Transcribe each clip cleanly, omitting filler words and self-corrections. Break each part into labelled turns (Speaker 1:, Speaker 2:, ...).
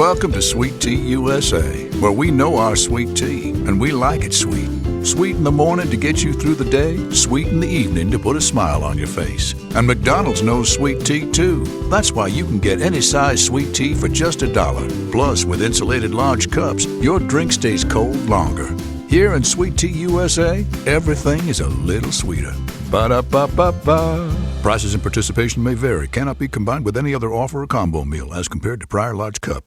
Speaker 1: Welcome to Sweet Tea USA, where we know our sweet tea, and we like it sweet. Sweet in the morning to get you through the day, sweet in the evening to put a smile on your face. And McDonald's knows sweet tea, too. That's why you can get any size sweet tea for just $1. Plus, with insulated large cups, your drink stays cold longer. Here in Sweet Tea USA, everything is a little sweeter. Ba-da-ba-ba-ba. Prices and participation may vary. Cannot be combined with any other offer or combo meal as compared to prior large cup.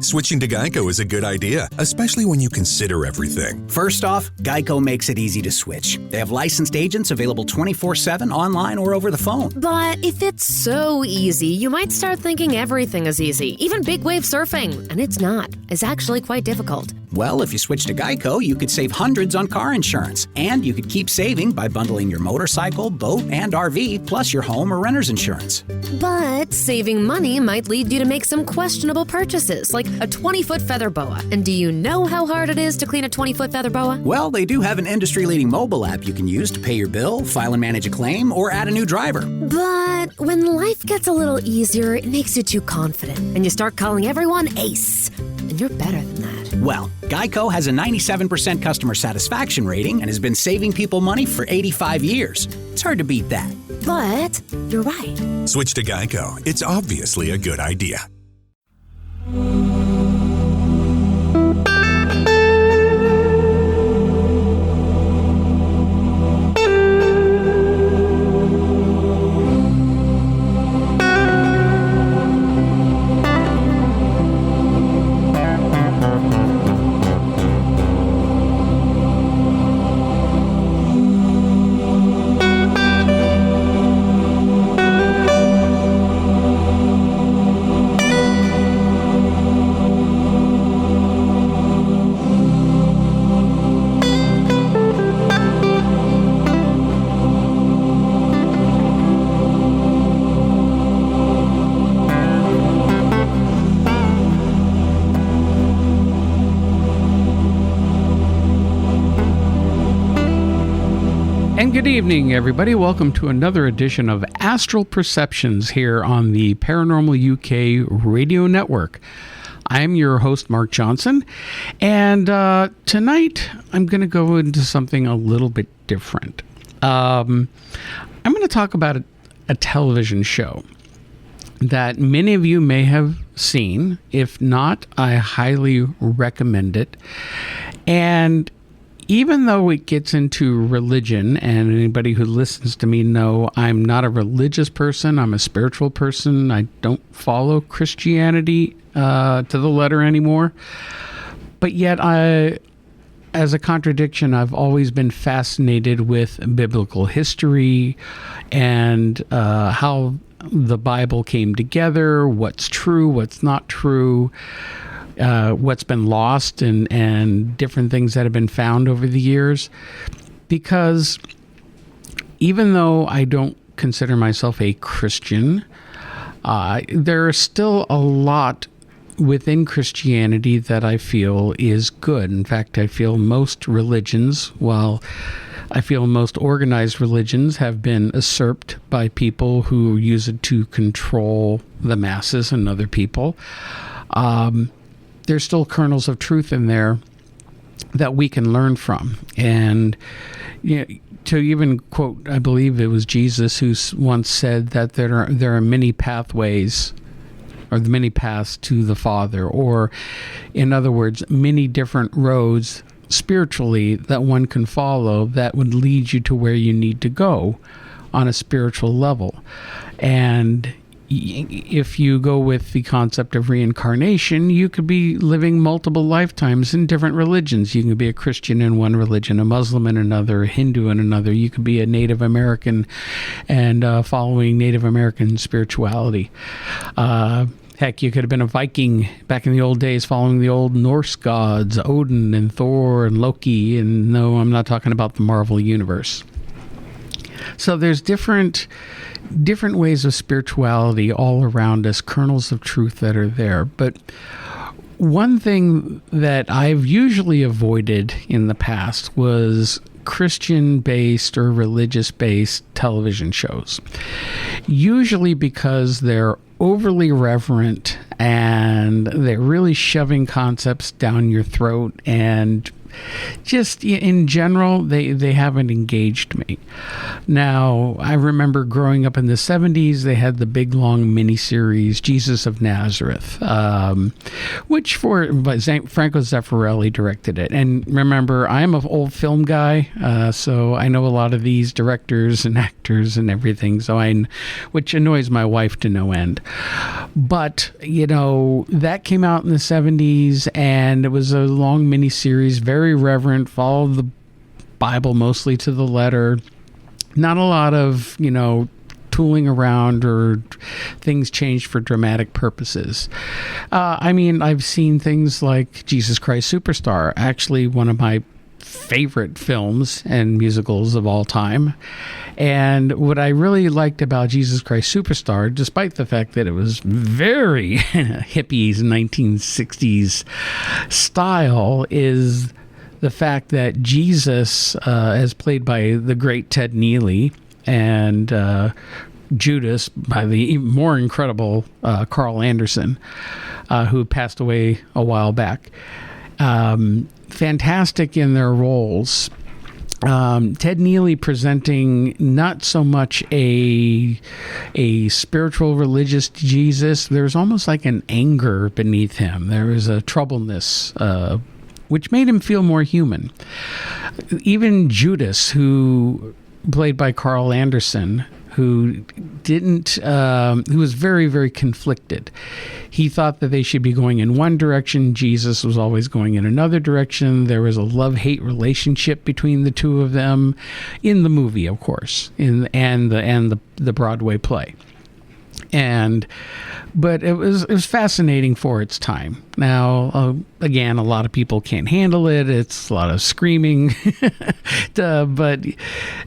Speaker 2: Switching to Geico is a good idea, especially when you consider everything.
Speaker 3: First off, Geico makes it easy to switch. They have licensed agents available 24/7 online or over the phone.
Speaker 4: But if it's so easy, you might start thinking everything is easy, even big wave surfing. And it's not. It's actually quite difficult.
Speaker 3: Well, if you switch to Geico, you could save hundreds on car insurance. And you could keep saving by bundling your motorcycle, boat, and RV, plus your home or renter's insurance.
Speaker 4: But saving money might lead you to make some questionable purchases, like a 20-foot feather boa. And do you know how hard it is to clean a 20-foot feather boa?
Speaker 3: Well, they do have an industry-leading mobile app you can use to pay your bill, file and manage a claim, or add a new driver.
Speaker 4: But when life gets a little easier, it makes you too confident, and you start calling everyone Ace. And you're better than that.
Speaker 3: Well, Geico has a 97% customer satisfaction rating and has been saving people money for 85 years. It's hard to beat that.
Speaker 4: But you're right.
Speaker 2: Switch to Geico. It's obviously a good idea.
Speaker 5: Good evening, everybody. Welcome to another edition of Astral Perceptions here on the Paranormal UK Radio Network. I'm your host, Mark Johnson, and tonight I'm going to go into something a little bit different. I'm going to talk about a television show that many of you may have seen. If not, I highly recommend it. And even though it gets into religion, and anybody who listens to me know I'm not a religious person, I'm a spiritual person. I don't follow Christianity to the letter anymore. But yet, as a contradiction, I've always been fascinated with biblical history and how the Bible came together, what's true, what's not true, what's been lost and different things that have been found over the years. Because even though I don't consider myself a Christian, there is still a lot within Christianity that I feel is good. In fact, I feel most religions, while I feel most organized religions have been usurped by people who use it to control the masses and other people, there's still kernels of truth in there that we can learn from. And you know, to even quote, I believe it was Jesus who once said that there are many pathways, or the many paths to the Father, or in other words, many different roads spiritually that one can follow that would lead you to where you need to go on a spiritual level. And if you go with the concept of reincarnation, you could be living multiple lifetimes in different religions. You can be a Christian in one religion, a Muslim in another, a Hindu in another. You could be a Native American and following Native American spirituality. Heck, you could have been a Viking back in the old days following the old Norse gods, Odin and Thor and Loki. And no, I'm not talking about the Marvel Universe. So there's different ways of spirituality all around us, kernels of truth that are there. But one thing that I've usually avoided in the past was Christian-based or religious-based television shows. Usually because they're overly reverent and they're really shoving concepts down your throat, and just in general, they haven't engaged me. Now, I remember growing up in the 70s, they had the big, long miniseries, Jesus of Nazareth, which Franco Zeffirelli directed it. And remember, I'm an old film guy, so I know a lot of these directors and actors and everything, which annoys my wife to no end. But, that came out in the 70s, and it was a long miniseries, very reverent, followed the Bible mostly to the letter. Not a lot of, tooling around or things changed for dramatic purposes. I've seen things like Jesus Christ Superstar, actually one of my favorite films and musicals of all time. And what I really liked about Jesus Christ Superstar, despite the fact that it was very hippies 1960s style, is the fact that Jesus, as played by the great Ted Neely, and Judas by the even more incredible Carl Anderson, who passed away a while back. Fantastic in their roles. Ted Neely presenting not so much a spiritual religious Jesus. There's almost like an anger beneath him. There was a troubleness, which made him feel more human. Even Judas, who played by Carl Anderson, who was very, very conflicted. He thought that they should be going in one direction. Jesus was always going in another direction. There was a love-hate relationship between the two of them in the movie, of course, and the Broadway play. But it was fascinating for its time. Now, again, a lot of people can't handle it. It's a lot of screaming. But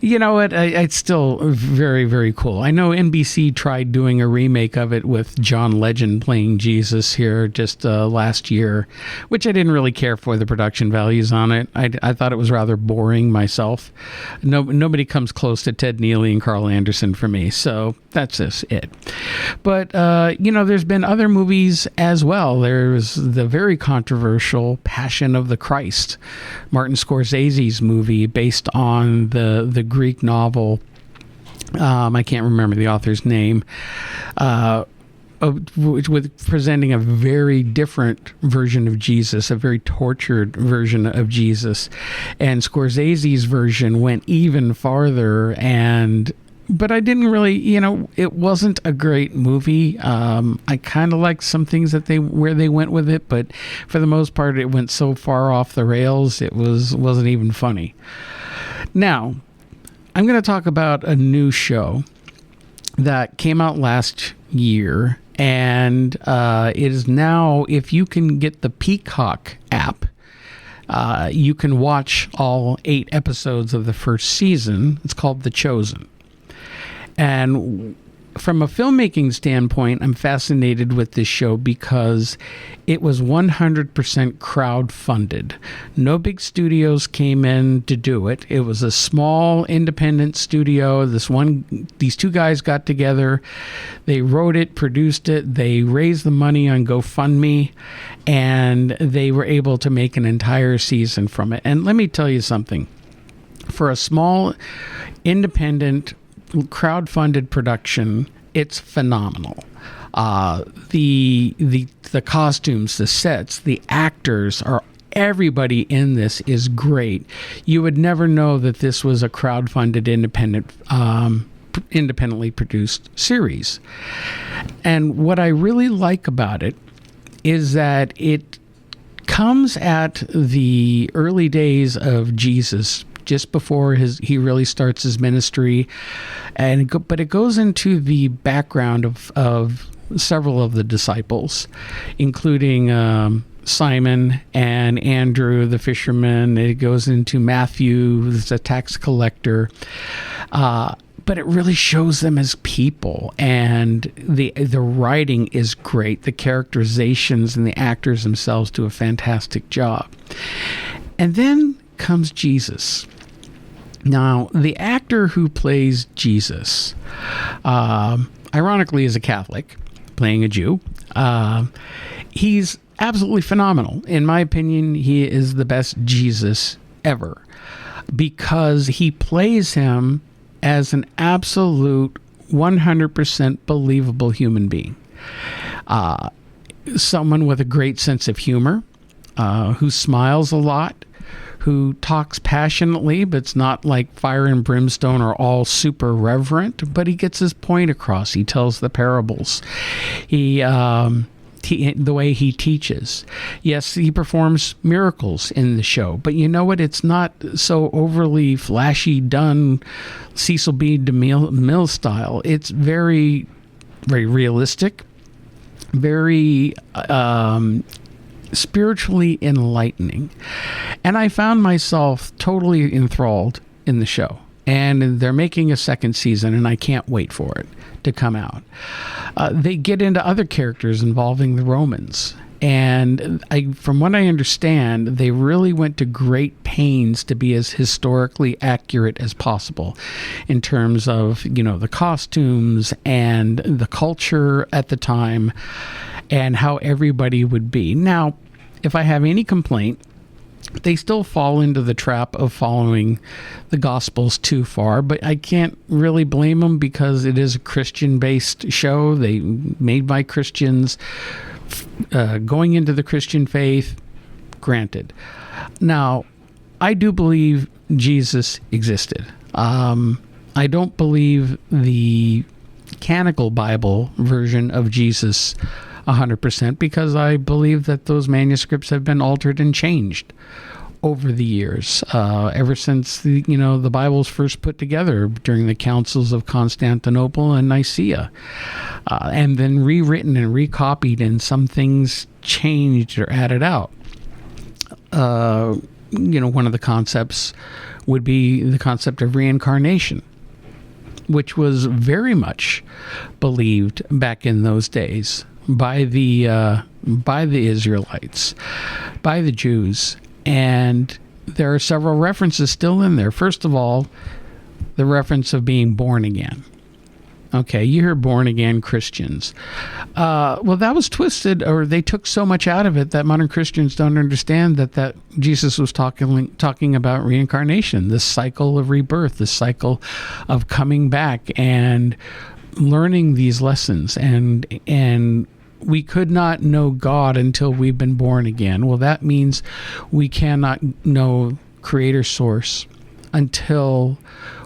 Speaker 5: you know what? It's still very, very cool. I know NBC tried doing a remake of it with John Legend playing Jesus here just last year, which I didn't really care for the production values on it. I thought it was rather boring myself. Nobody comes close to Ted Neely and Carl Anderson for me, so that's just it. But, there's been other movies as well. There's the very controversial Passion of the Christ, Martin Scorsese's movie based on the Greek novel. I can't remember the author's name. With presenting a very different version of Jesus, a very tortured version of Jesus. And Scorsese's version went even farther, but I didn't really, it wasn't a great movie. I kind of liked some things where they went with it, but for the most part, it went so far off the rails, it wasn't even funny. Now, I'm going to talk about a new show that came out last year, and it is now, if you can get the Peacock app, you can watch all 8 episodes of the first season. It's called The Chosen. And from a filmmaking standpoint, I'm fascinated with this show because it was 100% crowd-funded. No big studios came in to do it. It was a small independent studio. These two guys got together. They wrote it, produced it. They raised the money on GoFundMe, and they were able to make an entire season from it. And let me tell you something. For a small independent crowd-funded production, it's phenomenal. The costumes, the sets, the actors everybody in this is great. You would never know that this was a crowd-funded independently produced series. And what I really like about it is that it comes at the early days of Jesus, just before he really starts his ministry, but it goes into the background of several of the disciples, including Simon and Andrew the fisherman. It goes into Matthew, who's a tax collector, but it really shows them as people, and the writing is great. The characterizations and the actors themselves do a fantastic job. And then comes Jesus. Now, the actor who plays Jesus, ironically, is a Catholic playing a Jew. He's absolutely phenomenal. In my opinion, he is the best Jesus ever, because he plays him as an absolute 100% believable human being. Someone with a great sense of humor, who smiles a lot, who talks passionately, but it's not like fire and brimstone or all super reverent, but he gets his point across. He tells the parables. The way he teaches. Yes, he performs miracles in the show, but you know what? It's not so overly flashy done Cecil B. DeMille style. It's very, very realistic, very spiritually enlightening. And I found myself totally enthralled in the show. And they're making a second season, and I can't wait for it to come out. They get into other characters involving the Romans. And from what I understand, they really went to great pains to be as historically accurate as possible in terms of, the costumes and the culture at the time and how everybody would be. Now, if I have any complaint, they still fall into the trap of following the Gospels too far, but I can't really blame them because it is a Christian-based show. They made by Christians, going into the Christian faith, granted. Now, I do believe Jesus existed. I don't believe the canonical Bible version of Jesus 100% because I believe that those manuscripts have been altered and changed over the years, ever since the Bible was first put together during the councils of Constantinople and Nicaea, and then rewritten and recopied, and some things changed or added out. One of the concepts would be the concept of reincarnation, which was very much believed back in those days by the Israelites, by the Jews. And there are several references still in there. First of all, the reference of being born again. Okay, you hear born again Christians. Well, that was twisted, or they took so much out of it that modern Christians don't understand that Jesus was talking about reincarnation, this cycle of rebirth, this cycle of coming back and learning these lessons. And we could not know God until we've been born again. Well, that means we cannot know Creator Source until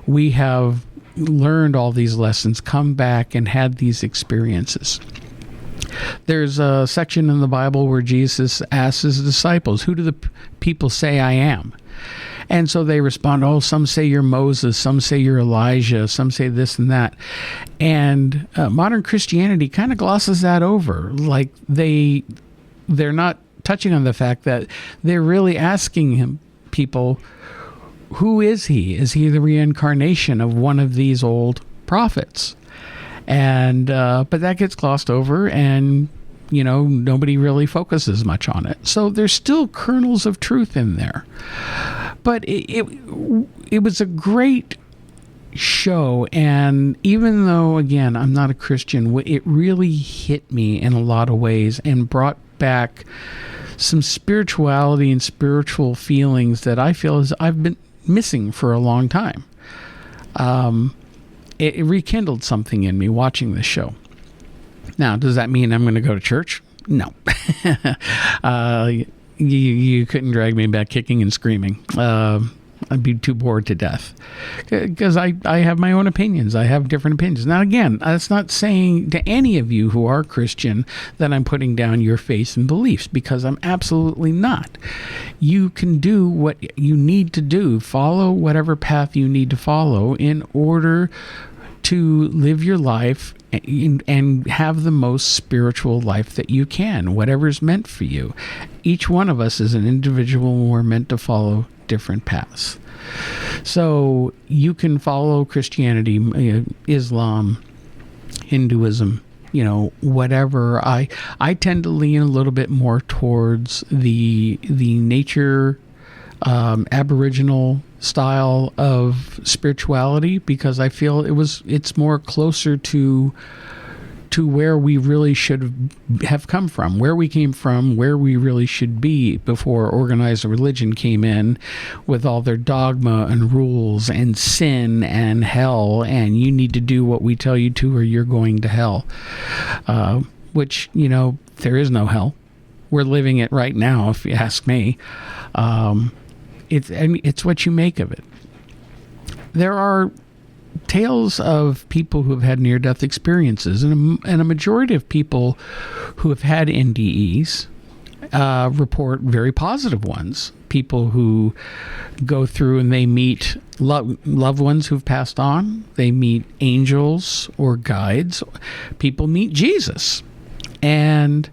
Speaker 5: we have learned all these lessons, come back and had these experiences. There's a section in the Bible where Jesus asks his disciples, "Who do the people say I am?" And so they respond, "Oh, some say you're Moses, some say you're Elijah, some say this and that." And modern Christianity kind of glosses that over. Like they're not touching on the fact that they're really asking people, who is he? Is he the reincarnation of one of these old prophets? And but that gets glossed over, and nobody really focuses much on it. So there's still kernels of truth in there. But it was a great show, and even though, again, I'm not a Christian, it really hit me in a lot of ways and brought back some spirituality and spiritual feelings that I feel as I've been missing for a long time. It rekindled something in me watching this show. Now, does that mean I'm going to go to church? No. You couldn't drag me back kicking and screaming. I'd be too bored to death because I have my own opinions. I have different opinions. Now, again, that's not saying to any of you who are Christian that I'm putting down your faith and beliefs, because I'm absolutely not. You can do what you need to do. Follow whatever path you need to follow in order to live your life and have the most spiritual life that you can, whatever's meant for you. Each one of us is an individual. We're meant to follow different paths. So you can follow Christianity, Islam, Hinduism, whatever. I tend to lean a little bit more towards the nature Aboriginal style of spirituality, because I feel it's more closer to where we really should have come from, where we came from, where we really should be before organized religion came in with all their dogma and rules and sin and hell, and you need to do what we tell you to or you're going to hell. Which, there is no hell. We're living it right now, if you ask me. It's what you make of it. There are tales of people who have had near-death experiences, and a majority of people who have had NDEs report very positive ones. People who go through and they meet loved ones who've passed on. They meet angels or guides. People meet Jesus. And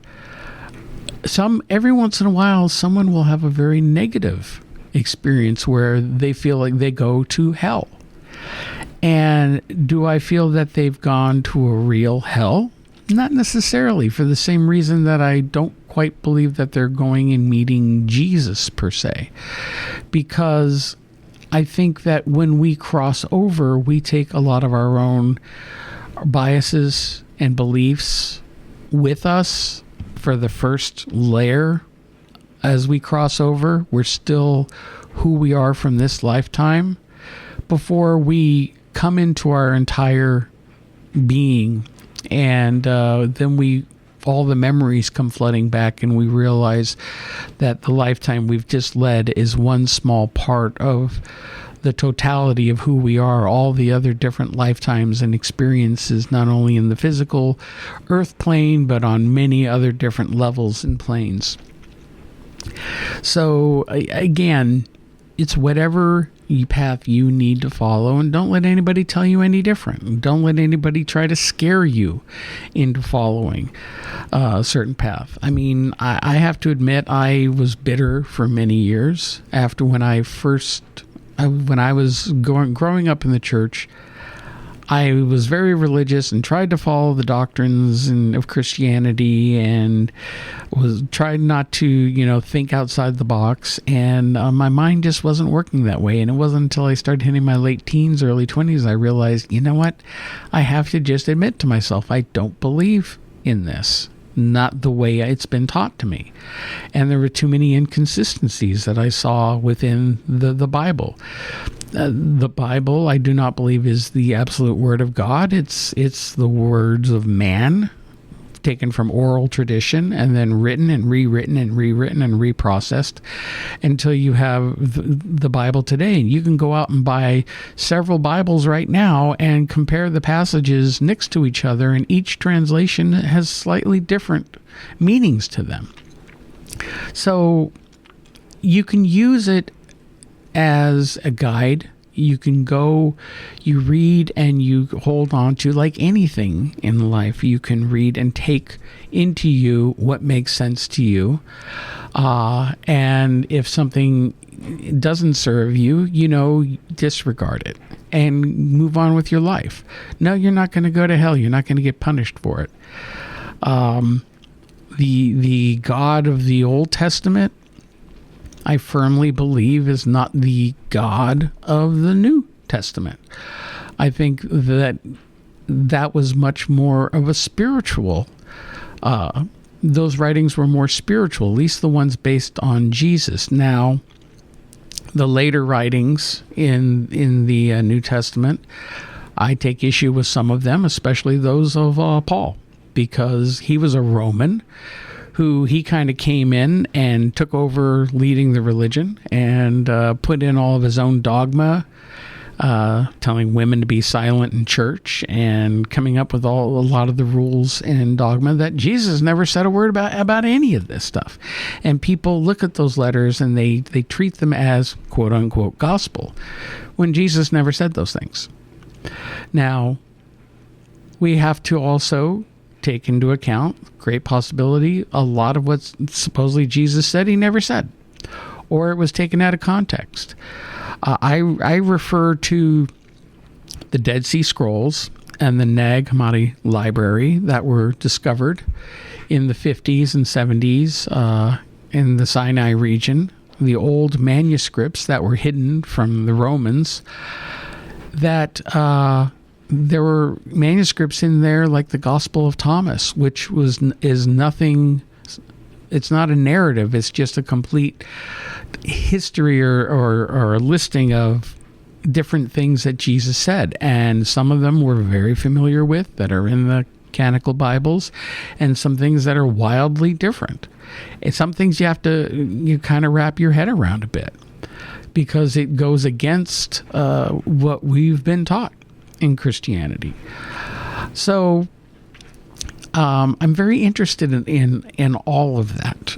Speaker 5: every once in a while, someone will have a very negative experience where they feel like they go to hell. And do I feel that they've gone to a real hell? Not necessarily, for the same reason that I don't quite believe that they're going and meeting Jesus per se. Because I think that when we cross over, we take a lot of our own biases and beliefs with us for the first layer. As we cross over, we're still who we are from this lifetime before we come into our entire being, and then all the memories come flooding back, and we realize that the lifetime we've just led is one small part of the totality of who we are, all the other different lifetimes and experiences, not only in the physical earth plane, but on many other different levels and planes. So again, it's whatever path you need to follow, and don't let anybody tell you any different. Don't let anybody try to scare you into following a certain path. I mean, I have to admit, I was bitter for many years after when I was growing up in the church. I was very religious and tried to follow the doctrines of Christianity, and tried not to, think outside the box. And my mind just wasn't working that way. And it wasn't until I started hitting my late teens, early 20s, I realized, you know what? I have to just admit to myself, I don't believe in this. Not the way it's been taught to me. And there were too many inconsistencies that I saw within the Bible. The Bible, I do not believe, is the absolute word of God. It's the words of man, taken from oral tradition and then written and rewritten and rewritten and reprocessed until you have the Bible today. And you can go out and buy several Bibles right now and compare the passages next to each other, and each translation has slightly different meanings to them. So you can use it as a guide. You can go, you read, and you hold on to, like anything in life, you can read and take into you what makes sense to you. And if something doesn't serve you, disregard it and move on with your life. No, you're not going to go to hell. You're not going to get punished for it. The God of the Old Testament, I firmly believe, is not the God of the New Testament. I think that was much more of a spiritual. Those writings were more spiritual, at least the ones based on Jesus. Now, the later writings in the New Testament, I take issue with some of them, especially those of Paul, because he was a Roman who he kind of came in and took over leading the religion and put in all of his own dogma, telling women to be silent in church and coming up with a lot of the rules and dogma that Jesus never said a word about any of this stuff. And people look at those letters and they treat them as quote unquote gospel when Jesus never said those things. Now, we have to also take into account, great possibility, a lot of what supposedly Jesus said he never said, or it was taken out of context. I refer to the Dead Sea Scrolls and the Nag Hammadi Library that were discovered in the 50s and 70s in the Sinai region, the old manuscripts that were hidden from the Romans, that there were manuscripts in there like the Gospel of Thomas, which is nothing. It's not a narrative. It's just a complete history or a listing of different things that Jesus said. And some of them we're very familiar with that are in the canonical Bibles, and some things that are wildly different. And some things you kind of wrap your head around a bit, because it goes against what we've been taught in Christianity. So I'm very interested in all of that,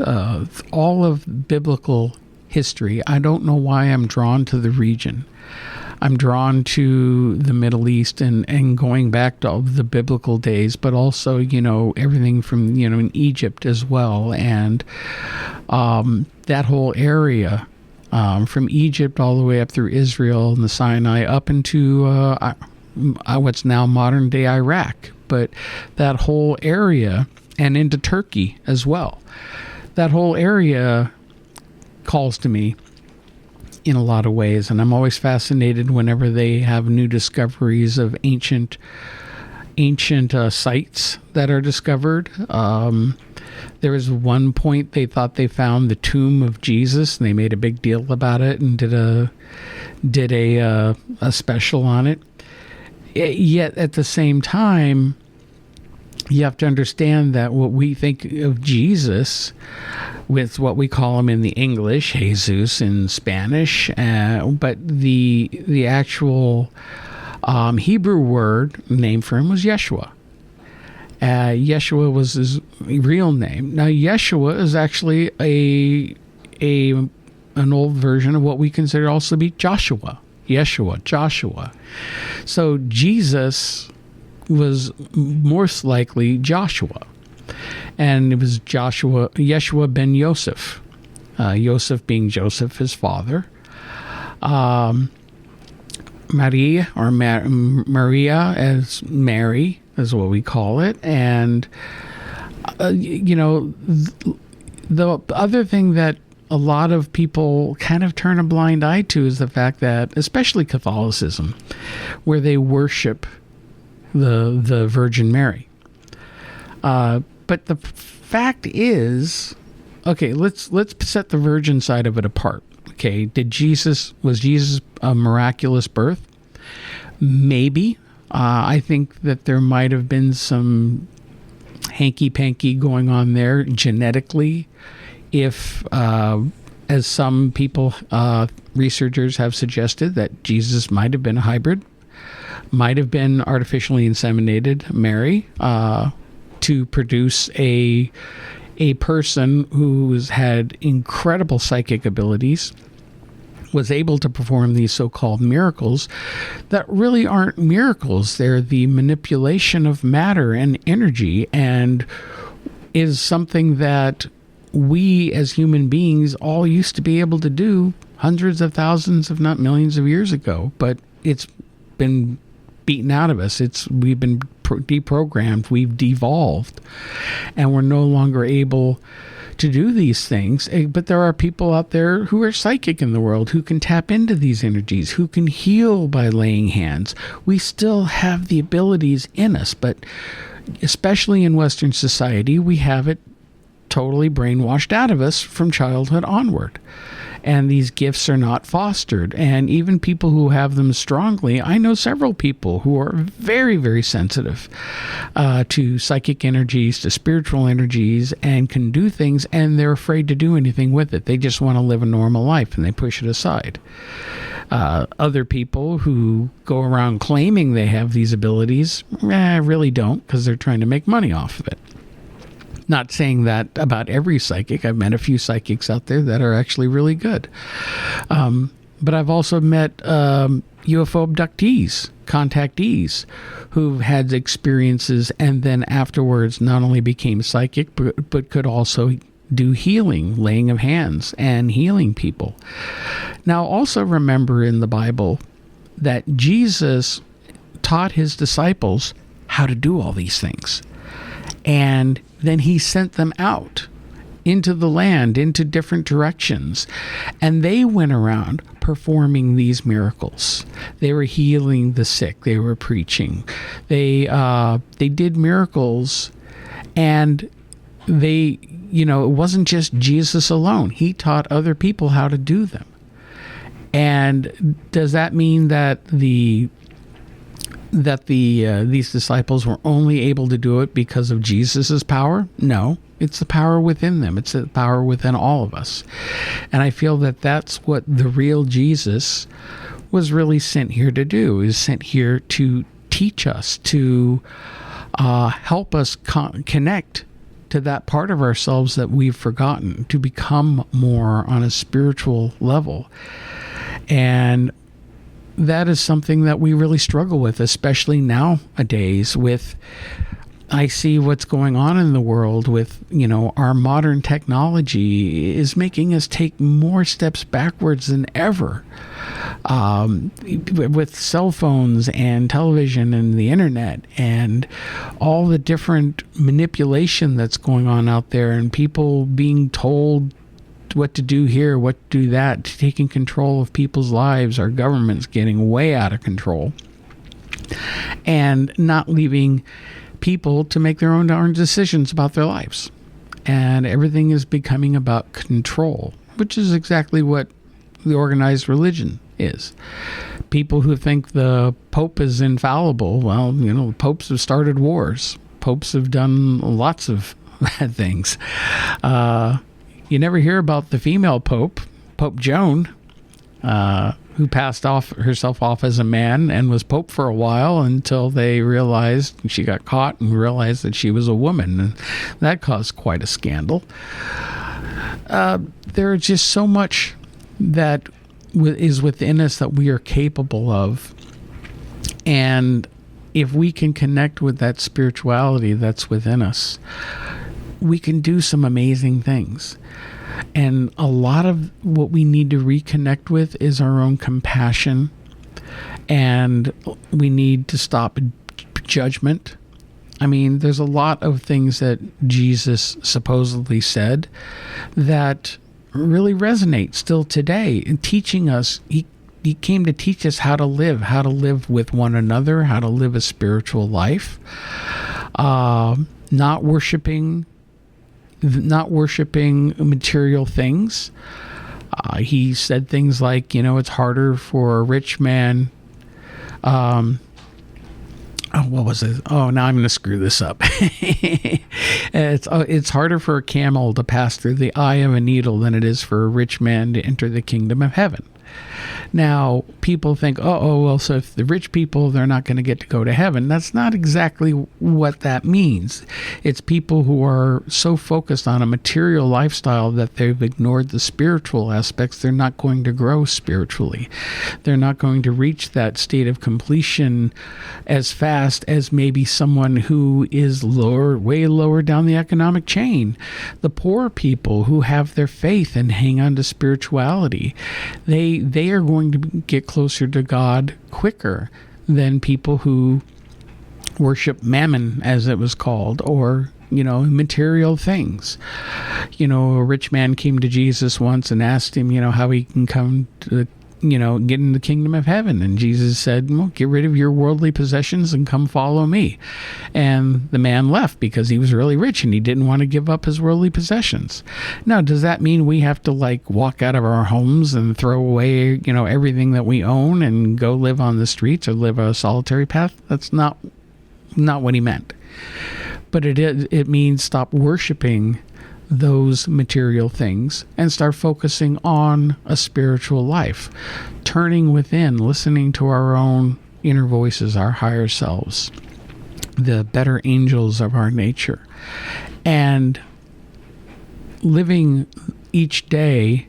Speaker 5: all of biblical history. I don't know why I'm drawn to the region. I'm drawn to the Middle East and going back to the biblical days, but also, everything from, in Egypt as well. And that whole area, from Egypt all the way up through Israel and the Sinai, up into what's now modern day Iraq. But that whole area, and into Turkey as well, that whole area calls to me in a lot of ways. And I'm always fascinated whenever they have new discoveries of ancient sites that are discovered. There was one point they thought they found the tomb of Jesus, and they made a big deal about it and did a special on it. Yet at the same time, you have to understand that what we think of Jesus, with what we call him in the English, Jesus in Spanish, but the actual Hebrew word name for him was Yeshua. Yeshua was his real name. Now, Yeshua is actually an old version of what we consider also to be Joshua. Joshua. So Jesus was most likely Joshua. And it was Yeshua ben Yosef. Yosef being Joseph, his father. Maria, or Maria as Mary, is what we call it. And, the other thing that a lot of people kind of turn a blind eye to is the fact that, especially Catholicism, where they worship the Virgin Mary. But the fact is, okay, let's set the virgin side of it apart. Okay, was Jesus a miraculous birth? Maybe. I think that there might have been some hanky-panky going on there genetically, if, as some people, researchers have suggested, that Jesus might have been a hybrid, might have been artificially inseminated Mary, to produce a person who's had incredible psychic abilities, was able to perform these so-called miracles that really aren't miracles. They're the manipulation of matter and energy, and is something that we as human beings all used to be able to do hundreds of thousands, if not millions of years ago. But it's been beaten out of us. We've been deprogrammed, we've devolved, and we're no longer able to do these things. But there are people out there who are psychic in the world, who can tap into these energies, who can heal by laying hands. We still have the abilities in us, but especially in Western society, we have it totally brainwashed out of us from childhood onward. And these gifts are not fostered. And even people who have them strongly, I know several people who are very, very sensitive to psychic energies, to spiritual energies, and can do things, and they're afraid to do anything with it. They just want to live a normal life, and they push it aside. Other people who go around claiming they have these abilities really don't, because they're trying to make money off of it. Not saying that about every psychic. I've met a few psychics out there that are actually really good. But I've also met UFO abductees, contactees, who've had experiences and then afterwards not only became psychic, but could also do healing, laying of hands, and healing people. Now, also remember in the Bible that Jesus taught his disciples how to do all these things. And then he sent them out into the land, into different directions. And they went around performing these miracles. They were healing the sick. They were preaching. They did miracles, and they, it wasn't just Jesus alone. He taught other people how to do them. And does that mean that these disciples were only able to do it because of Jesus's power? No, it's the power within them. It's the power within all of us. And I feel that that's what the real Jesus was really sent here to do, is sent here to teach us, to help us connect to that part of ourselves that we've forgotten, to become more on a spiritual level. And that is something that we really struggle with, especially nowadays. I see what's going on in the world with, our modern technology is making us take more steps backwards than ever. With cell phones and television and the internet and all the different manipulation that's going on out there, and people being told what to do here, what to do that, taking control of people's lives. Our government's getting way out of control and not leaving people to make their own darn decisions about their lives. And everything is becoming about control, which is exactly what the organized religion is. People who think the Pope is infallible, well, popes have started wars. Popes have done lots of bad things. You never hear about the female Pope, Pope Joan, who passed herself off as a man and was Pope for a while until they realized, she got caught and realized that she was a woman. And that caused quite a scandal. There is just so much that is within us that we are capable of. And if we can connect with that spirituality that's within us, we can do some amazing things. And a lot of what we need to reconnect with is our own compassion. And we need to stop judgment. I mean, there's a lot of things that Jesus supposedly said that really resonate still today, in teaching us. He came to teach us how to live with one another, how to live a spiritual life, not worshiping material things. He said things like, it's harder for a rich man. What was it? Oh, now I'm going to screw this up. It's harder for a camel to pass through the eye of a needle than it is for a rich man to enter the kingdom of heaven. Now, people think, well, so if the rich people, they're not going to get to go to heaven. That's not exactly what that means. It's people who are so focused on a material lifestyle that they've ignored the spiritual aspects. They're not going to grow spiritually. They're not going to reach that state of completion as fast as maybe someone who is way lower down the economic chain. The poor people who have their faith and hang on to spirituality, they are going to get closer to God quicker than people who worship mammon, as it was called, or material things. A rich man came to Jesus once and asked him, how he can come to get in the kingdom of heaven. And Jesus said, well, get rid of your worldly possessions and come follow me. And the man left because he was really rich and he didn't want to give up his worldly possessions. Now, does that mean we have to walk out of our homes and throw away, everything that we own and go live on the streets or live a solitary path? That's not what he meant. But it means stop worshiping those material things and start focusing on a spiritual life, turning within, listening to our own inner voices, our higher selves, the better angels of our nature, and living each day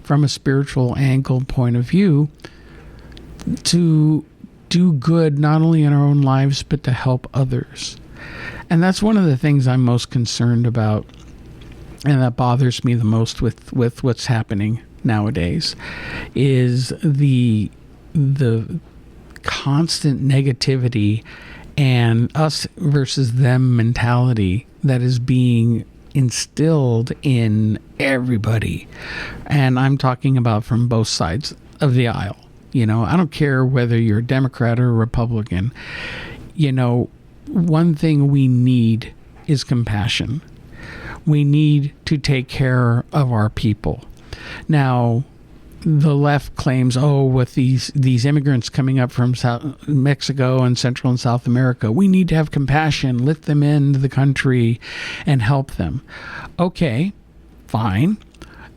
Speaker 5: from a spiritual angle point of view to do good not only in our own lives but to help others. And that's one of the things I'm most concerned about, and that bothers me the most with what's happening nowadays, is the constant negativity and us versus them mentality that is being instilled in everybody. And I'm talking about from both sides of the aisle. I don't care whether you're a Democrat or a Republican. One thing we need is compassion. We need to take care of our people. Now, the left claims, with these immigrants coming up from Mexico and Central and South America, we need to have compassion, let them into the country and help them. Okay, fine.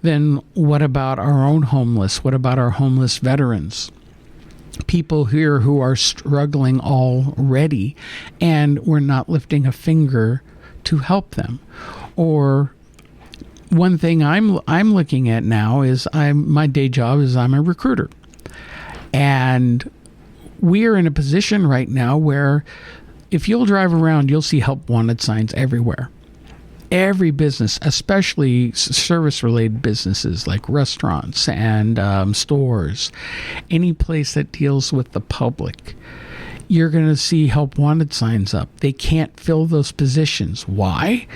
Speaker 5: Then what about our own homeless? What about our homeless veterans? People here who are struggling already, and we're not lifting a finger to help them. Or one thing I'm looking at now is my day job is I'm a recruiter. And we are in a position right now where if you'll drive around, you'll see help wanted signs everywhere. Every business, especially service-related businesses like restaurants and stores, any place that deals with the public, you're going to see help wanted signs up. They can't fill those positions. Why?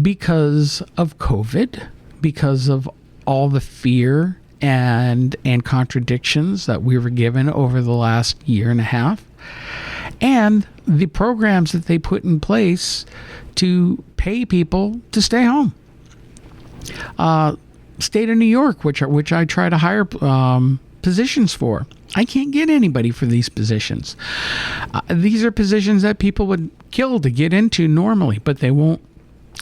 Speaker 5: Because of COVID, because of all the fear and contradictions that we were given over the last year and a half, and the programs that they put in place to pay people to stay home. State of New York, which I try to hire positions for, I can't get anybody for these positions. These are positions that people would kill to get into normally, but they won't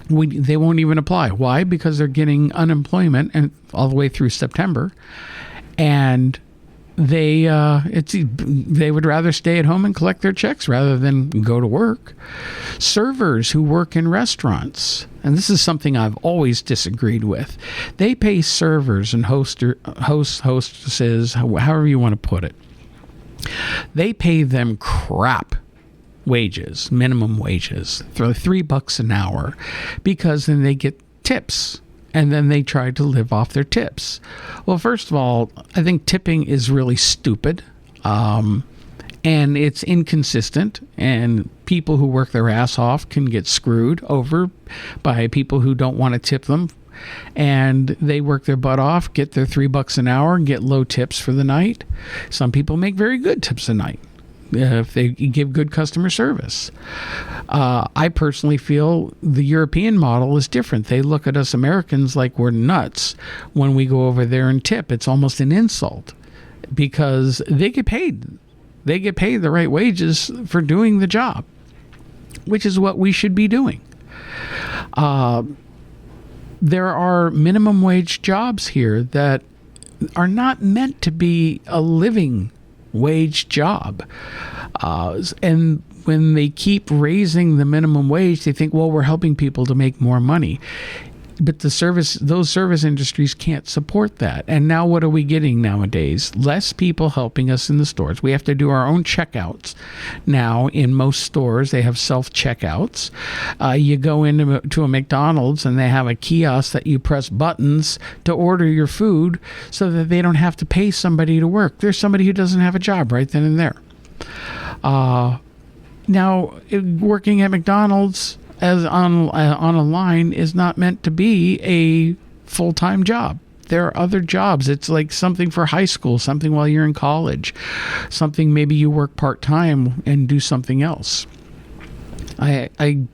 Speaker 5: even apply. Why? Because they're getting unemployment and all the way through September, and they would rather stay at home and collect their checks rather than go to work. Servers who work in restaurants, and this is something I've always disagreed with, they pay servers and hostesses, however you want to put it, they pay them crap wages, minimum wages, $3 an hour, because then they get tips. And then they try to live off their tips. Well, first of all, I think tipping is really stupid. And it's inconsistent. And people who work their ass off can get screwed over by people who don't want to tip them. And they work their butt off, get their $3 an hour, and get low tips for the night. Some people make very good tips a night if they give good customer service. I personally feel the European model is different. They look at us Americans like we're nuts when we go over there and tip. It's almost an insult because they get paid. They get paid the right wages for doing the job, which is what we should be doing. There are minimum wage jobs here that are not meant to be a living wage job. And when they keep raising the minimum wage, they think, well, we're helping people to make more money. But those service industries can't support that. And now what are we getting nowadays? Less people helping us in the stores. We have to do our own checkouts. Now, in most stores, they have self-checkouts. You go into a McDonald's and they have a kiosk that you press buttons to order your food so that they don't have to pay somebody to work. There's somebody who doesn't have a job right then and there. Now, working at McDonald's as on a line is not meant to be a full-time job. There are other jobs. It's like something for high school, something while you're in college, something maybe you work part-time and do something else. I'm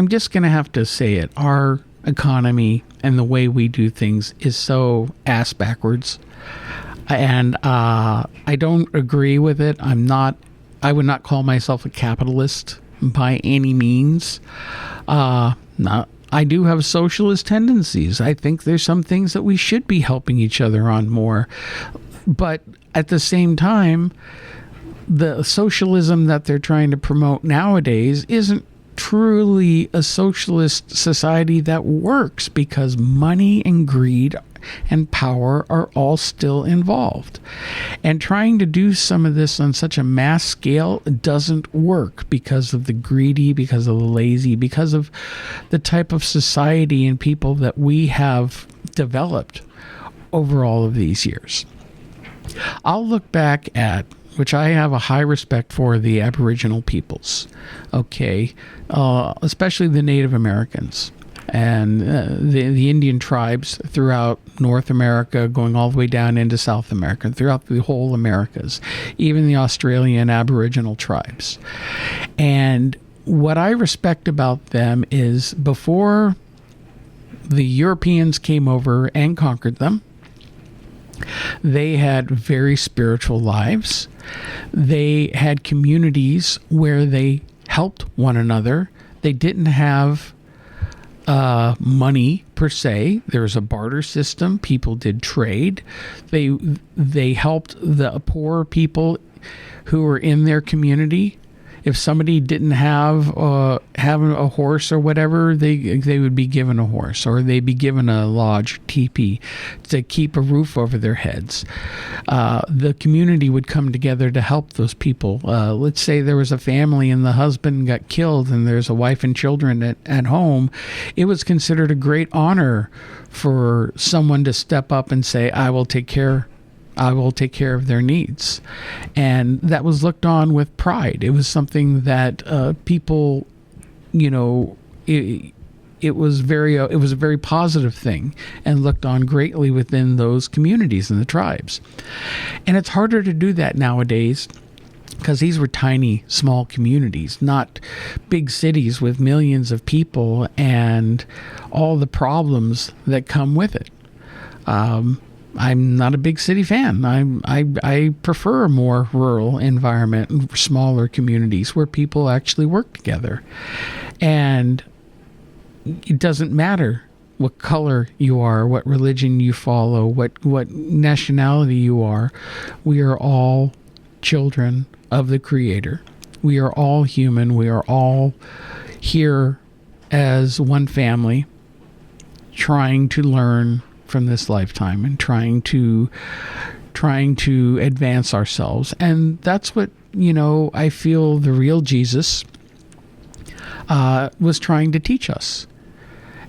Speaker 5: just going to have to say it. Our economy and the way we do things is so ass backwards. And I don't agree with it. I would not call myself a capitalist by any means. I do have socialist tendencies. I think there's some things that we should be helping each other on more. But at the same time, the socialism that they're trying to promote nowadays isn't truly a socialist society that works, because money and greed and power are all still involved. And trying to do some of this on such a mass scale doesn't work because of the greedy, because of the lazy, because of the type of society and people that we have developed over all of these years. I'll look back at which I have a high respect for the Aboriginal peoples, okay, especially the Native Americans and the Indian tribes throughout North America, going all the way down into South America, throughout the whole Americas, even the Australian Aboriginal tribes. And what I respect about them is before the Europeans came over and conquered them, they had very spiritual lives. They had communities where they helped one another. They didn't have money per se. There was a barter system. People did trade. They helped the poor people who were in their community. If somebody didn't have a horse or whatever, they would be given a horse, or they'd be given a lodge, teepee, to keep a roof over their heads. The community would come together to help those people. Let's say there was a family and the husband got killed and there's a wife and children at home. It was considered a great honor for someone to step up and say, I will take care of their needs. And that was looked on with pride. It was something that people, it was a very positive thing and looked on greatly within those communities and the tribes. And it's harder to do that nowadays because these were tiny, small communities, not big cities with millions of people and all the problems that come with it. I'm not a big city fan. I prefer a more rural environment, smaller communities where people actually work together. And it doesn't matter what color you are, what religion you follow, what nationality you are. We are all children of the Creator. We are all human. We are all here as one family, trying to learn from this lifetime and trying to advance ourselves. And that's what, I feel the real Jesus was trying to teach us.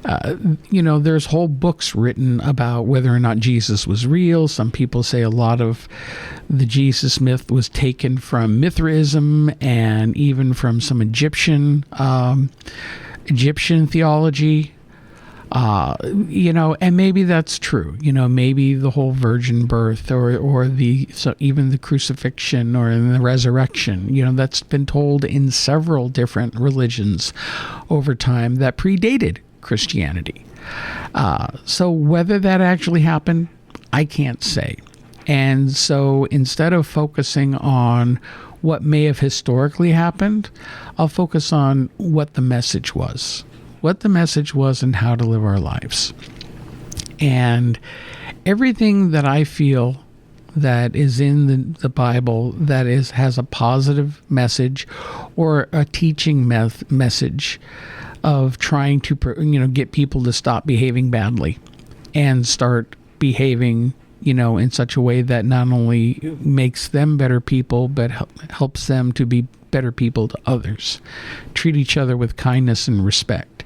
Speaker 5: There's whole books written about whether or not Jesus was real. Some people say a lot of the Jesus myth was taken from Mithraism and even from some Egyptian theology. And maybe that's true. Maybe the whole virgin birth or even the crucifixion or the resurrection, that's been told in several different religions over time that predated Christianity. So whether that actually happened, I can't say. And so instead of focusing on what may have historically happened, I'll focus on what the message was. What the message was and how to live our lives. And everything that I feel that is in the Bible that has a positive message or a teaching message of trying to get people to stop behaving badly and start behaving in such a way that not only makes them better people but helps them to be better people to others. Treat each other with kindness and respect.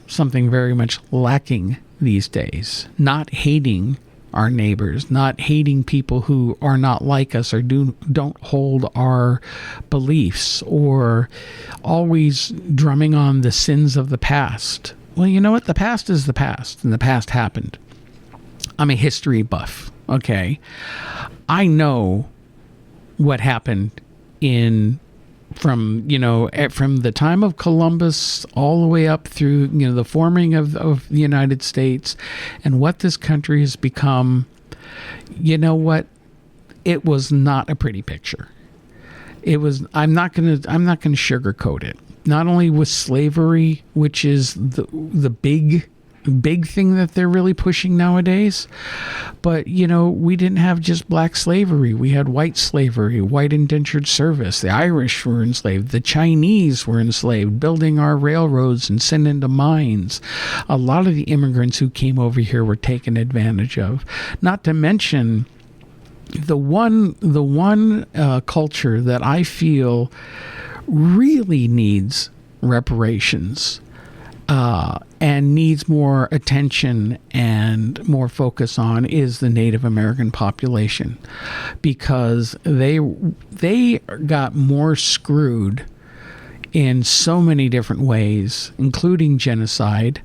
Speaker 5: Something very much lacking these days. Not hating our neighbors, not hating people who are not like us or don't hold our beliefs, or always drumming on the sins of the past. Well, you know what? The past is the past, and the past happened. I'm a history buff, okay? I know what happened from the time of Columbus all the way up through, the forming of the United States and what this country has become. You know what? It was not a pretty picture. It was, I'm not going to sugarcoat it. Not only was slavery, which is the big thing that they're really pushing nowadays, but we didn't have just black slavery. We had white slavery, white indentured service. The Irish were enslaved. The Chinese were enslaved, building our railroads and sent into mines. A lot of the immigrants who came over here were taken advantage of. Not to mention the one culture that I feel really needs reparations and needs more attention and more focus on is the Native American population, because they got more screwed in so many different ways, including genocide.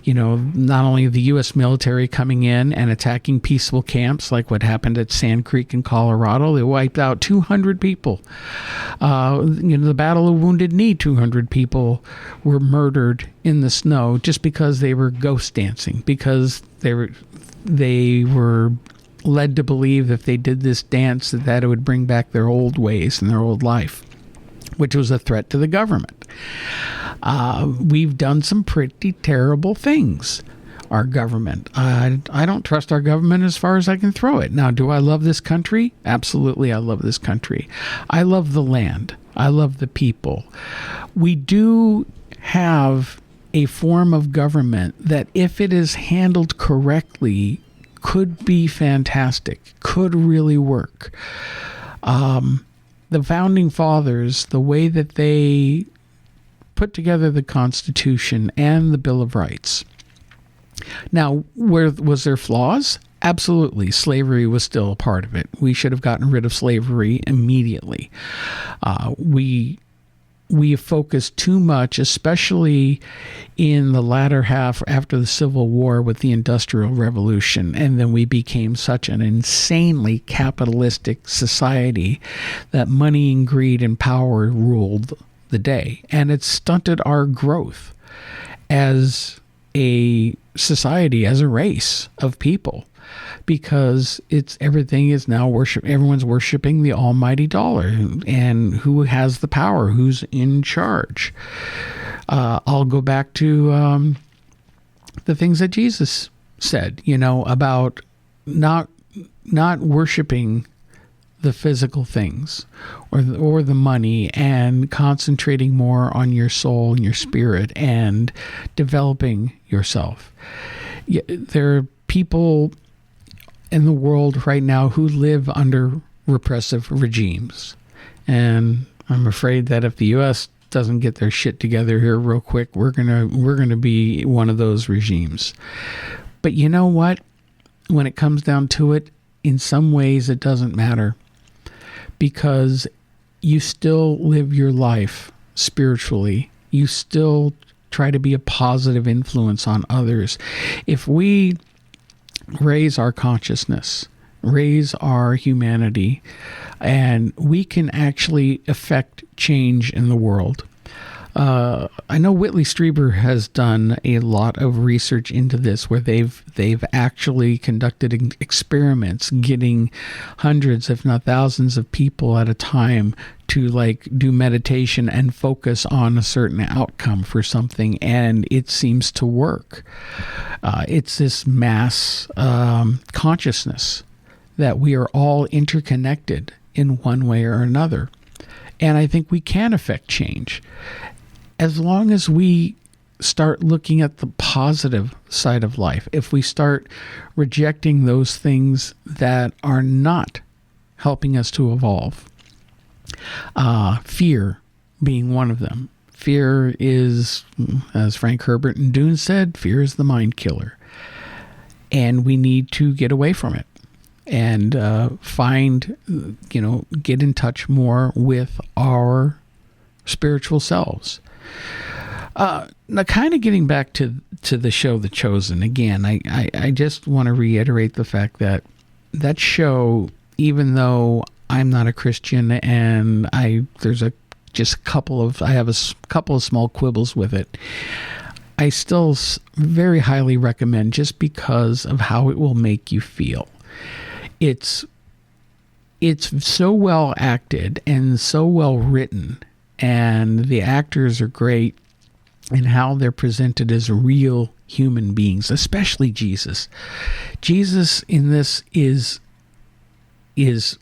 Speaker 5: Not only the U.S. military coming in and attacking peaceful camps like what happened at Sand Creek in Colorado. They wiped out 200 people. The Battle of Wounded Knee, 200 people were murdered in the snow just because they were ghost dancing, because they were led to believe if they did this dance that it would bring back their old ways and their old life, which was a threat to the government. We've done some pretty terrible things, our government. I don't trust our government as far as I can throw it. Now, do I love this country? Absolutely, I love this country. I love the land. I love the people. We do have a form of government that, if it is handled correctly, could be fantastic, could really work. The Founding Fathers, the way that they put together the Constitution and the Bill of Rights. Now, was there flaws? Absolutely. Slavery was still a part of it. We should have gotten rid of slavery immediately. We focused too much, especially in the latter half after the Civil War with the Industrial Revolution, and then we became such an insanely capitalistic society that money and greed and power ruled the day, and it stunted our growth as a society, as a race of people, because everything is now everyone's worshiping the almighty dollar and who has the power, who's in charge. I'll go back to the things that Jesus said, about not worshiping the physical things or the money, and concentrating more on your soul and your spirit and developing yourself. There are people in the world right now who live under repressive regimes, and I'm afraid that if the U.S. doesn't get their shit together here real quick, we're gonna be one of those regimes. But you know what? When it comes down to it, in some ways it doesn't matter, because you still live your life spiritually. You still try to be a positive influence on others. If we raise our consciousness, raise our humanity, and we can actually affect change in the world. I know Whitley Strieber has done a lot of research into this, where they've actually conducted experiments, getting hundreds, if not thousands, of people at a time to do meditation and focus on a certain outcome for something, and it seems to work. It's this mass consciousness that we are all interconnected in one way or another, and I think we can affect change. As long as we start looking at the positive side of life, if we start rejecting those things that are not helping us to evolve, fear being one of them. Fear is, as Frank Herbert and Dune said, fear is the mind killer. And we need to get away from it and get in touch more with our spiritual selves. Now, kind of getting back to the show The Chosen, again, I just want to reiterate the fact that show, even though I'm not a Christian and I have a couple of small quibbles with it, I still very highly recommend, just because of how it will make you feel. It's so well acted and so well written, and the actors are great, and how they're presented as real human beings, especially Jesus. Jesus in this is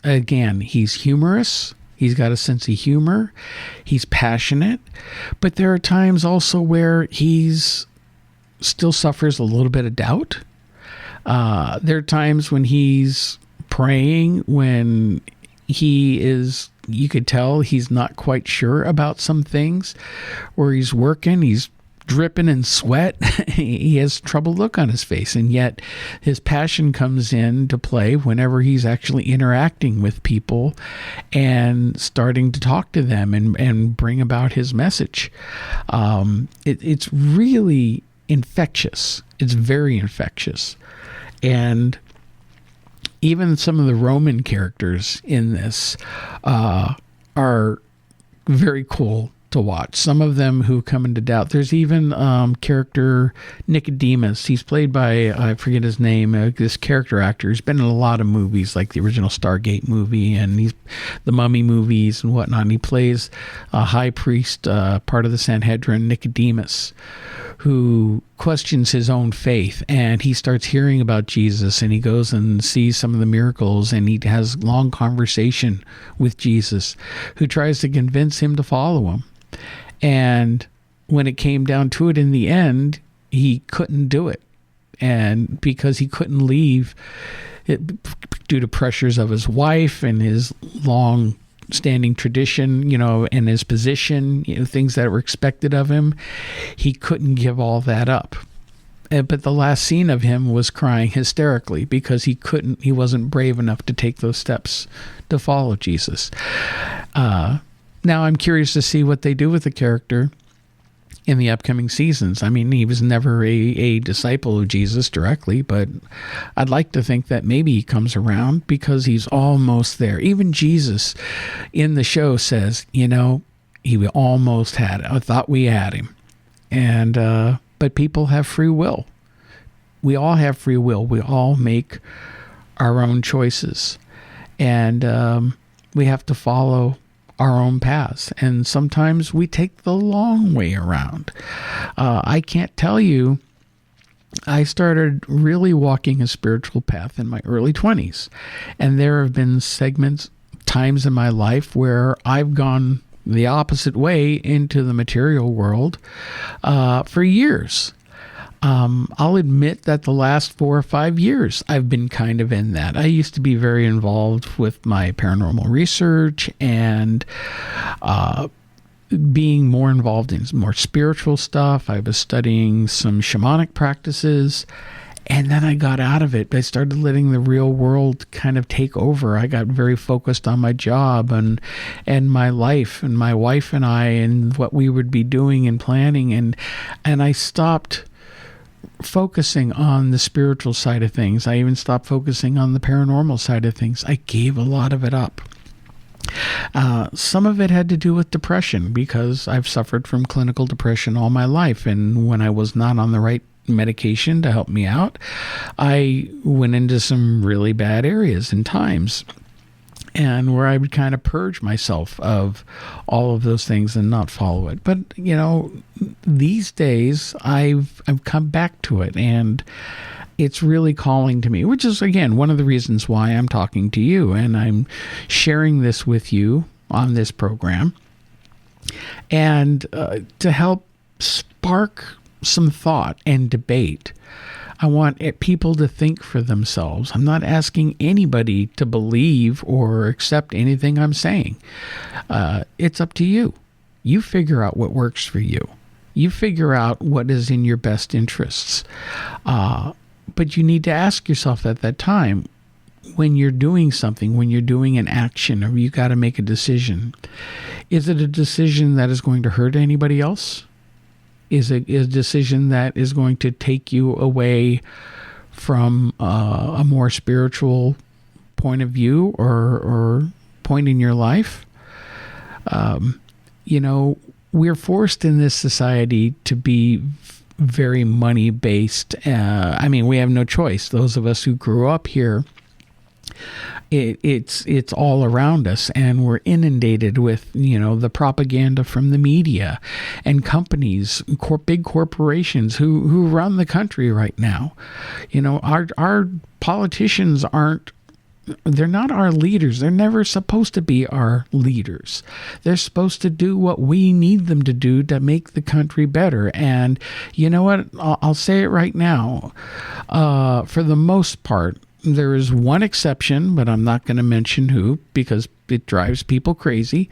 Speaker 5: again, he's humorous. He's got a sense of humor. He's passionate, but there are times also where he's still suffers a little bit of doubt. There are times when he's praying, when you could tell he's not quite sure about some things, where he's working, he's dripping in sweat. He has a troubled look on his face, and yet his passion comes in to play whenever he's actually interacting with people and starting to talk to them and bring about his message. It's really infectious. It's very infectious. And even some of the Roman characters in this are very cool to watch. Some of them who come into doubt. There's even character Nicodemus. He's played by, I forget his name, this character actor. He's been in a lot of movies, like the original Stargate movie and he's the Mummy movies and whatnot. And he plays a high priest, part of the Sanhedrin, Nicodemus, who questions his own faith, and he starts hearing about Jesus, and he goes and sees some of the miracles, and he has long conversation with Jesus, who tries to convince him to follow him. And when it came down to it in the end, he couldn't do it. And because he couldn't leave due to pressures of his wife and his long-standing tradition, and his position, things that were expected of him, he couldn't give all that up. But the last scene of him was crying hysterically because he wasn't brave enough to take those steps to follow Jesus. Now I'm curious to see what they do with the character in the upcoming seasons. I mean, he was never a disciple of Jesus directly, but I'd like to think that maybe he comes around because he's almost there. Even Jesus in the show says, he almost had it. I thought we had him. And, but people have free will. We all have free will. We all make our own choices. And we have to follow our own paths, and sometimes we take the long way around. I can't tell you, I started really walking a spiritual path in my early 20s, and there have been times in my life where I've gone the opposite way into the material world for years. I'll admit that the last 4 or 5 years I've been kind of in that. I used to be very involved with my paranormal research and being more involved in more spiritual stuff. I was studying some shamanic practices, and then I got out of it. I started letting the real world kind of take over. I got very focused on my job and my life and my wife and I and what we would be doing and planning, and I stopped focusing on the spiritual side of things. I even stopped focusing on the paranormal side of things. I gave a lot of it up. Some of it had to do with depression because I've suffered from clinical depression all my life, and when I was not on the right medication to help me out, I went into some really bad areas and times, and where I would kind of purge myself of all of those things and not follow it. But, these days I've come back to it, and it's really calling to me, which is, again, one of the reasons why I'm talking to you, and I'm sharing this with you on this program, and to help spark some thought and debate. I want people to think for themselves. I'm not asking anybody to believe or accept anything I'm saying. It's up to you. You figure out what works for you. You figure out what is in your best interests. But you need to ask yourself at that time, when you're doing something, when you're doing an action, or you got to make a decision, is it a decision that is going to hurt anybody else? Is it a decision that is going to take you away from a more spiritual point of view or point in your life? We're forced in this society to be very money-based. We have no choice. Those of us who grew up here, it's all around us, and we're inundated with the propaganda from the media and companies, big corporations who run the country right now. Our politicians they're not our leaders. They're never supposed to be our leaders. They're supposed to do what we need them to do to make the country better. And you know what? I'll say it right now. For the most part, there is one exception, but I'm not going to mention who because it drives people crazy.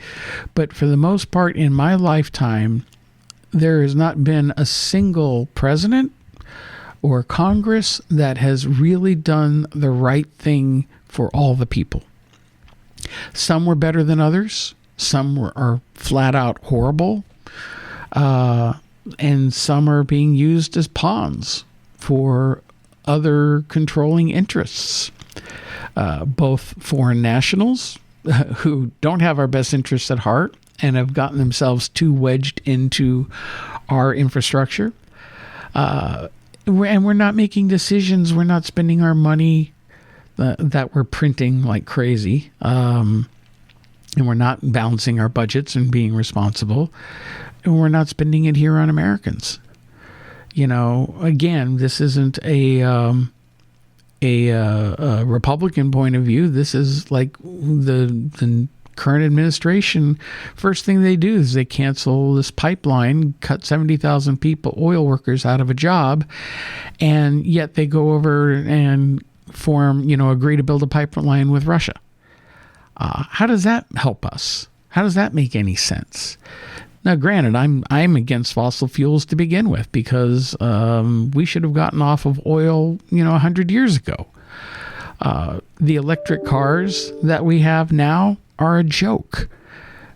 Speaker 5: But for the most part, in my lifetime, there has not been a single president or Congress that has really done the right thing for all the people. Some were better than others. Some are flat out horrible. And some are being used as pawns for other controlling interests. Both foreign nationals who don't have our best interests at heart and have gotten themselves too wedged into our infrastructure. And we're not making decisions. We're not spending our money that we're printing like crazy. And we're not balancing our budgets and being responsible. And we're not spending it here on Americans. You know, again, this isn't a Republican point of view. This is like the current administration. First thing they do is they cancel this pipeline, cut 70,000 people, oil workers, out of a job, and yet they go over and agree to build a pipeline with Russia. How does that help us? How does that make any sense? Now, granted, I'm against fossil fuels to begin with because we should have gotten off of oil, 100 years ago. The electric cars that we have now are a joke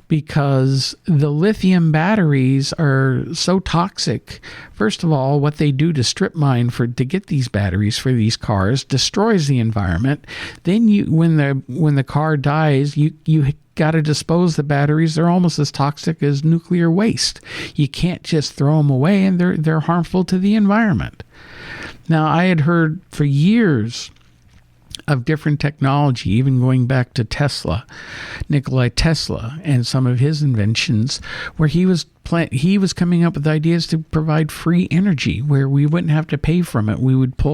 Speaker 5: because the lithium batteries are so toxic. First of all, what they do to strip mine to get these batteries for these cars destroys the environment. Then when the car dies, you got to dispose the batteries. They're almost as toxic as nuclear waste. You can't just throw them away, and they're harmful to the environment. Now, I had heard for years of different technology, even going back to Nikola Tesla, and some of his inventions, where he was coming up with ideas to provide free energy, where we wouldn't have to pay from it. We would pull